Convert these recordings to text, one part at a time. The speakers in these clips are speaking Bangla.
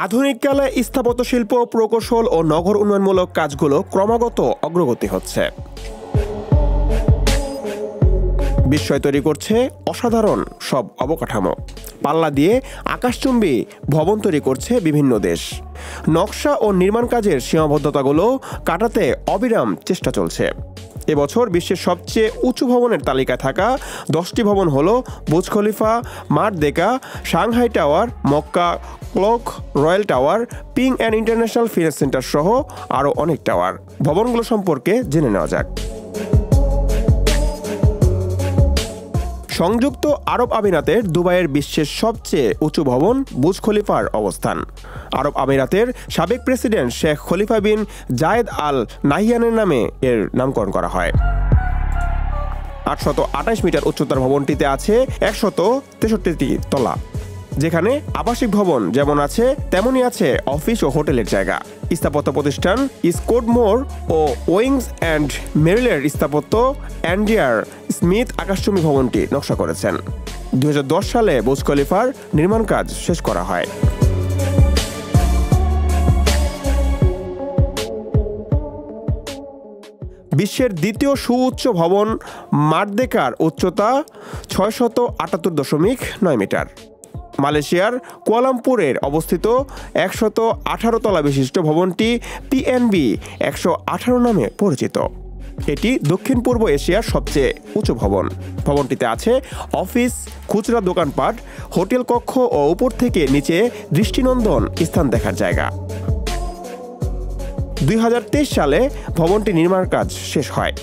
আধুনিককালে স্থাপত্য শিল্প, প্রকৌশল ও নগর উন্নয়নমূলক কাজগুলো ক্রমাগত অগ্রগতি হচ্ছে। বিস্ময় তৈরি করছে অসাধারণ সব অবকাঠামো। পাল্লা দিয়ে আকাশচুম্বী ভবন তৈরি করছে বিভিন্ন দেশ। নকশা ও নির্মাণ কাজের সীমাবদ্ধতাগুলো কাটাতে অবিরাম চেষ্টা চলছে। এবছর বিশ্বের সবচেয়ে উঁচু ভবনের তালিকায় থাকা 10টি ভবন হলো Burj Khalifa, Merdeka, Shanghai tower, Mecca clock royal tower, Ping An International Finance Centre সহ আরও অনেক টাওয়ার। ভবনগুলো সম্পর্কে জেনে নেওয়া যাক। সংযুক্ত আরব আমিরাতের দুবাইয়ের বিশ্বের সবচেয়ে উঁচু ভবন বুর্জ খলিফার অবস্থান। আরব আমিরাতের সাবেক প্রেসিডেন্ট শেখ খলিফা বিন জায়েদ আল নাহিয়ানের নামে এর নামকরণ করা হয়। 828 মিটার উচ্চতার ভবনটিতে আছে 163টি তলা, যেখানে আবাসিক ভবন যেমন আছে তেমনই আছে অফিস ও হোটেলের জায়গা। স্থাপত্য প্রতিষ্ঠান স্কোডমোর ও ওয়িংস অ্যান্ড মেরিলের স্থাপত্য অ্যান্ডিয়ার স্মিথ আকাশচুম্বী ভবনটি নকশা করেছেন। 2010 সালে বুর্জ খলিফার নির্মাণ কাজ শেষ করা হয়। বিশ্বের দ্বিতীয় সুউচ্চ ভবন মারদেকার উচ্চতা 678.9 মিটার। মালয়েশিয়ার কুয়ালালামপুরের অবস্থিত 118 তলা বিশিষ্ট ভবনটি পিএনবি 118 নামে পরিচিত। এটি দক্ষিণ পূর্ব এশিয়ার সবচেয়ে উঁচু ভবন। ভবনটিতে আছে অফিস, খুচরা দোকানপাট, হোটেল কক্ষ ও উপর থেকে নিচে দৃষ্টিনন্দন স্থান দেখার জায়গা। 2023 সালে ভবনটি নির্মাণ কাজ শেষ হয়।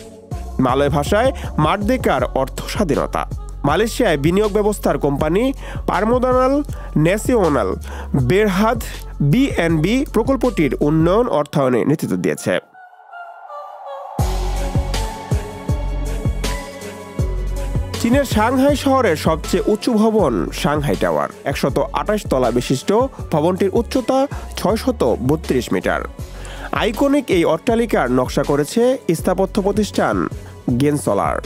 মালয় ভাষায় মারদেকার অর্থ স্বাধীনতা। মালয়েশিয়ায় বিনিয়োগ ব্যবস্থার কোম্পানি পারমোদানাল ন্যাশনাল বেরহাদ বিএনবি প্রকল্পটির উন্নয়ন অর্থায়নে নেতৃত্ব দিয়েছে। চীনের সাংহাই শহরের সবচেয়ে উঁচু ভবন সাংহাই টাওয়ার। 128 তলা বিশিষ্ট ভবনটির উচ্চতা 632 মিটার। আইকনিক এই অট্টালিকার নকশা করেছে স্থাপত্য প্রতিষ্ঠান গেনসলার।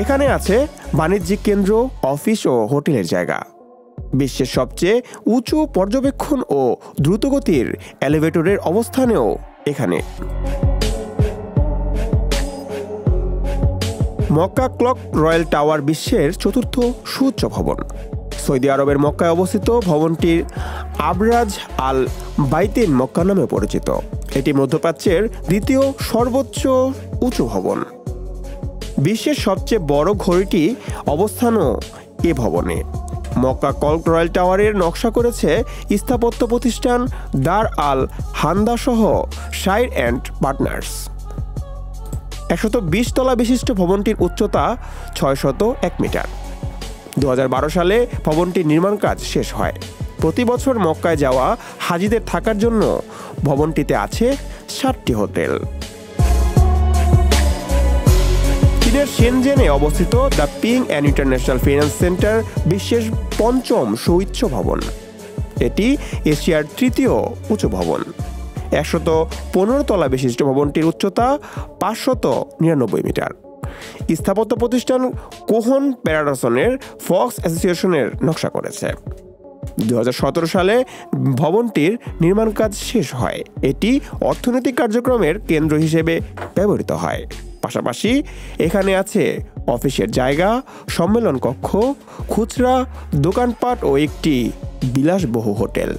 এখানে আছে বাণিজ্যিক কেন্দ্র, অফিস ও হোটেলের জায়গা। বিশ্বের সবচেয়ে উঁচু পর্যবেক্ষণ ও দ্রুতগতির এলিভেটরের অবস্থানেও এখানে। মক্কা ক্লক রয়্যাল টাওয়ার বিশ্বের চতুর্থ সুউচ্চ ভবন। সৌদি আরবের মক্কায় অবস্থিত ভবনটির আবরাজ আল বাইতিন মক্কা নামে পরিচিত। এটি মধ্যপ্রাচ্যের দ্বিতীয় সর্বোচ্চ উঁচু ভবন। বিশ্বের সবচেয়ে বড় ঘড়িটি অবস্থানও এ ভবনে। মক্কা ক্লক রয়্যাল টাওয়ারের নকশা করেছে স্থাপত্য প্রতিষ্ঠান দার আল হান্দা সহ শাইর অ্যান্ড পার্টনার্স। 120 তলা বিশিষ্ট ভবনটির উচ্চতা 601 মিটার। 2012 সালে ভবনটির নির্মাণ কাজ শেষ হয়। প্রতি বছর মক্কায় যাওয়া হাজিদের থাকার জন্য ভবনটিতে আছে 7টি হোটেল। চীনের শেনজেনে অবস্থিত the Ping An International Finance Centre বিশ্বের 5ম সুউচ্চ ভবন। এটি এশিয়ার তৃতীয় উঁচু ভবন। 115 তলা বিশিষ্ট ভবনটির উচ্চতা 599 মিটার। স্থাপত্য প্রতিষ্ঠান কোহন প্যারাডসনের ফক্স অ্যাসোসিয়েশনের নকশা করেছে। 2017 সালে ভবনটির নির্মাণ কাজ শেষ হয়। এটি অর্থনৈতিক কার্যক্রমের কেন্দ্র হিসেবে ব্যবহৃত হয়। পাশাপাশি এখানে আছে অফিসের জায়গা, সম্মেলন কক্ষ, খুচরা দোকানপাট ও একটি বিলাসবহুল হোটেল।